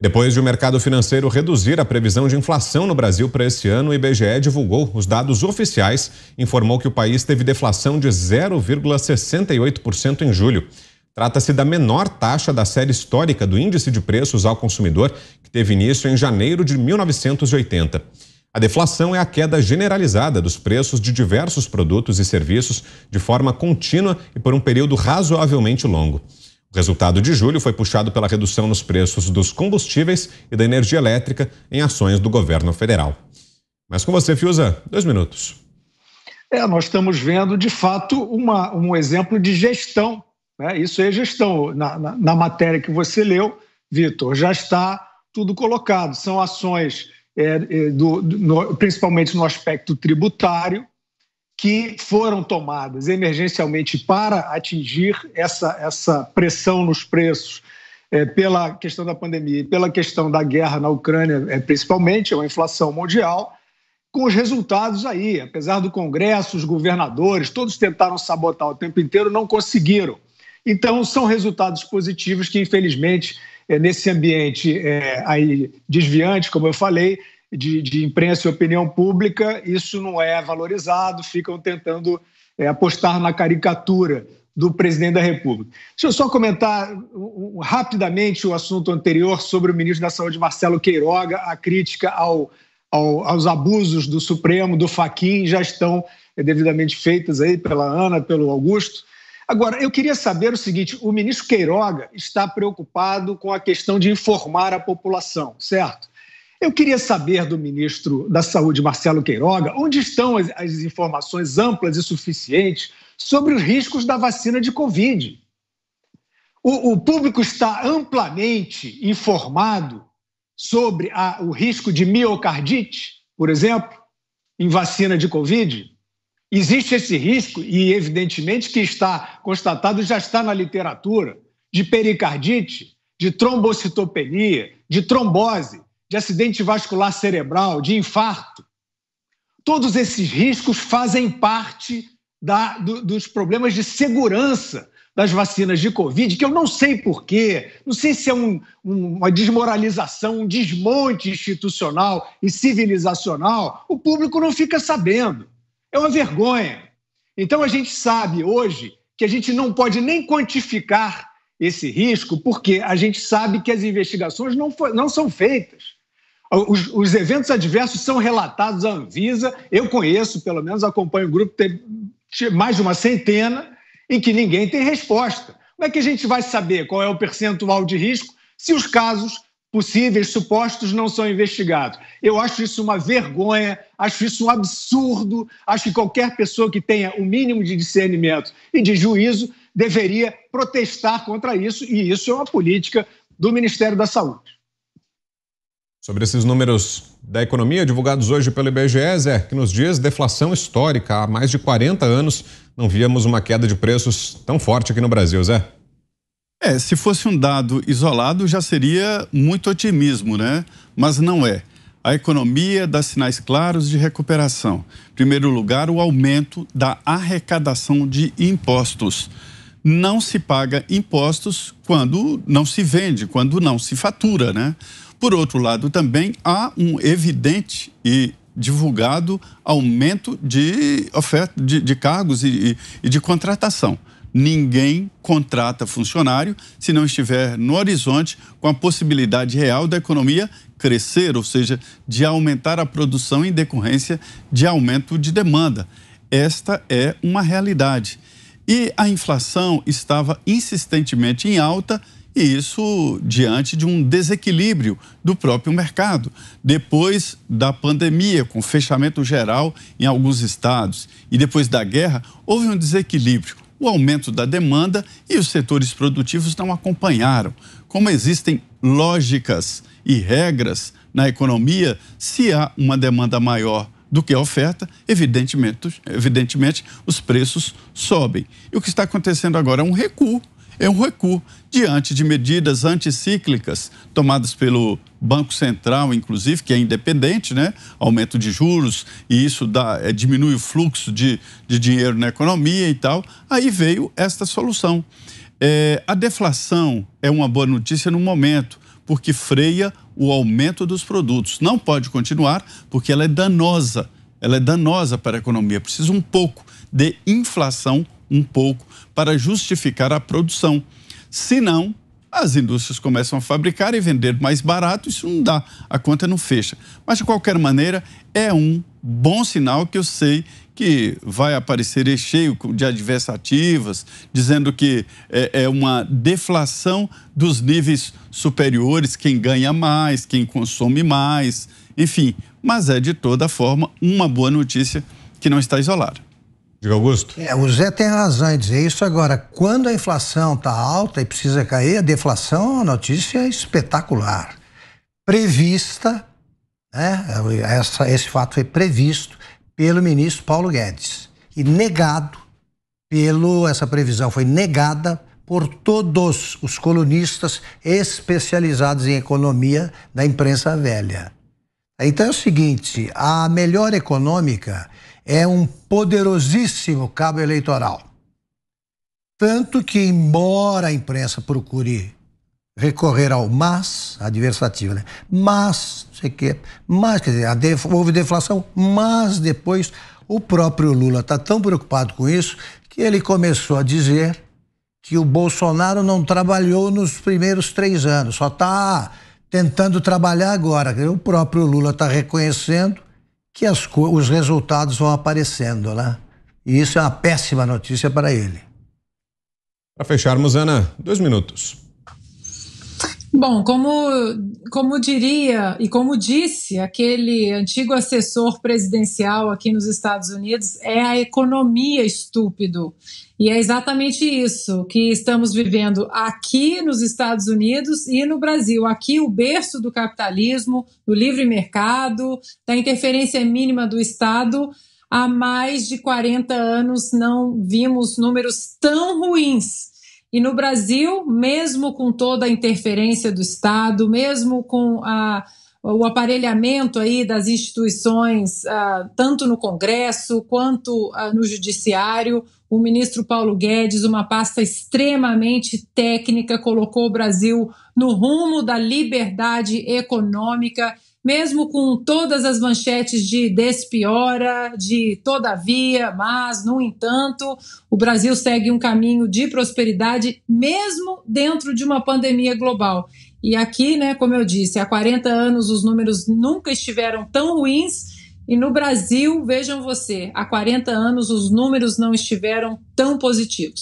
Depois de o mercado financeiro reduzir a previsão de inflação no Brasil para esse ano, o IBGE divulgou os dados oficiais, informou que o país teve deflação de 0,68% em julho. Trata-se da menor taxa da série histórica do Índice de Preços ao Consumidor, que teve início em janeiro de 1980. A deflação é a queda generalizada dos preços de diversos produtos e serviços de forma contínua e por um período razoavelmente longo. O resultado de julho foi puxado pela redução nos preços dos combustíveis e da energia elétrica em ações do governo federal. Mas com você, Fiuza, 2 minutos. Nós estamos vendo, de fato, um exemplo de gestão, né? Isso é gestão. Na matéria que você leu, Vitor, já está tudo colocado. São ações, principalmente no aspecto tributário, que foram tomadas emergencialmente para atingir essa pressão nos preços pela questão da pandemia e pela questão da guerra na Ucrânia, principalmente, é uma inflação mundial, com os resultados aí. Apesar do Congresso, os governadores, todos tentaram sabotar o tempo inteiro, não conseguiram. Então, são resultados positivos que, infelizmente, nesse ambiente aí desviante, como eu falei, de imprensa e opinião pública, isso não é valorizado, ficam tentando apostar na caricatura do presidente da República. Deixa eu só comentar rapidamente o assunto anterior sobre o ministro da Saúde, Marcelo Queiroga. A crítica aos abusos do Supremo, do Fachin, já estão devidamente feitas aí pela Ana, pelo Augusto. Agora, eu queria saber o seguinte: o ministro Queiroga está preocupado com a questão de informar a população, certo? Eu queria saber do ministro da Saúde, Marcelo Queiroga, onde estão as informações amplas e suficientes sobre os riscos da vacina de Covid. O público está amplamente informado sobre o risco de miocardite, por exemplo, em vacina de Covid? Existe esse risco e, evidentemente, que está constatado, já está na literatura, de pericardite, de trombocitopenia, de trombose, de acidente vascular cerebral, de infarto. Todos esses riscos fazem parte dos problemas de segurança das vacinas de Covid, que eu não sei porquê, não sei se é uma desmoralização, um desmonte institucional e civilizacional, o público não fica sabendo. É uma vergonha. Então a gente sabe hoje que a gente não pode nem quantificar esse risco, porque a gente sabe que as investigações não são feitas. Os eventos adversos são relatados à Anvisa, eu conheço, pelo menos acompanho o grupo, tem mais de uma centena, em que ninguém tem resposta. Como é que a gente vai saber qual é o percentual de risco se os casos possíveis, supostos, não são investigados? Eu acho isso uma vergonha, acho isso um absurdo, acho que qualquer pessoa que tenha o mínimo de discernimento e de juízo deveria protestar contra isso, e isso é uma política do Ministério da Saúde. Sobre esses números da economia divulgados hoje pelo IBGE, Zé, que nos diz deflação histórica. Há mais de 40 anos não víamos uma queda de preços tão forte aqui no Brasil, Zé. Se fosse um dado isolado já seria muito otimismo, né? Mas não é. A economia dá sinais claros de recuperação. Em primeiro lugar, o aumento da arrecadação de impostos. Não se paga impostos quando não se vende, quando não se fatura, né? Por outro lado, também há um evidente e divulgado aumento de oferta de cargos e de contratação. Ninguém contrata funcionário se não estiver no horizonte com a possibilidade real da economia crescer, ou seja, de aumentar a produção em decorrência de aumento de demanda. Esta é uma realidade. E a inflação estava insistentemente em alta, e isso diante de um desequilíbrio do próprio mercado. Depois da pandemia, com fechamento geral em alguns estados, e depois da guerra, houve um desequilíbrio. O aumento da demanda e os setores produtivos não acompanharam. Como existem lógicas e regras na economia, se há uma demanda maior do que a oferta, evidentemente os preços sobem. E o que está acontecendo agora é um recuo. É um recuo diante de medidas anticíclicas tomadas pelo Banco Central, inclusive, que é independente, né? Aumento de juros, e isso diminui o fluxo de dinheiro na economia e tal. Aí veio esta solução. A deflação é uma boa notícia no momento, porque freia o aumento dos produtos. Não pode continuar porque ela é danosa. Ela é danosa para a economia. Precisa um pouco de inflação, um pouco, para justificar a produção. Senão, as indústrias começam a fabricar e vender mais barato, isso não dá, a conta não fecha. Mas, de qualquer maneira, é um bom sinal que eu sei que vai aparecer recheio de adversativas, dizendo que é uma deflação dos níveis superiores, quem ganha mais, quem consome mais, enfim. Mas é, de toda forma, uma boa notícia que não está isolada. Diga, Augusto. O Zé tem razão em dizer isso. Agora, quando a inflação está alta e precisa cair, a deflação é uma notícia espetacular. Prevista, né? Esse fato foi previsto pelo ministro Paulo Guedes e negado essa previsão foi negada por todos os colunistas especializados em economia da imprensa velha. Então é o seguinte, a melhora econômica é um poderosíssimo cabo eleitoral. Tanto que, embora a imprensa procure recorrer ao mas, adversativa, né? Mas, não sei o quê, mas, quer dizer, houve deflação, mas depois o próprio Lula está tão preocupado com isso que ele começou a dizer que o Bolsonaro não trabalhou nos primeiros 3 anos, só está tentando trabalhar agora. O próprio Lula está reconhecendo que os resultados vão aparecendo, né? E isso é uma péssima notícia para ele. Para fecharmos, Ana, 2 minutos. Bom, como diria e como disse aquele antigo assessor presidencial aqui nos Estados Unidos, é a economia, estúpido. E é exatamente isso que estamos vivendo aqui nos Estados Unidos e no Brasil. Aqui o berço do capitalismo, do livre mercado, da interferência mínima do Estado. Há mais de 40 anos não vimos números tão ruins. E no Brasil, mesmo com toda a interferência do Estado, mesmo com o aparelhamento aí das instituições, tanto no Congresso quanto no Judiciário, o ministro Paulo Guedes, uma pasta extremamente técnica, colocou o Brasil no rumo da liberdade econômica, mesmo com todas as manchetes de despiora, de todavia, mas, no entanto, o Brasil segue um caminho de prosperidade, mesmo dentro de uma pandemia global. E aqui, né, como eu disse, há 40 anos os números nunca estiveram tão ruins, e no Brasil, vejam você, há 40 anos os números não estiveram tão positivos.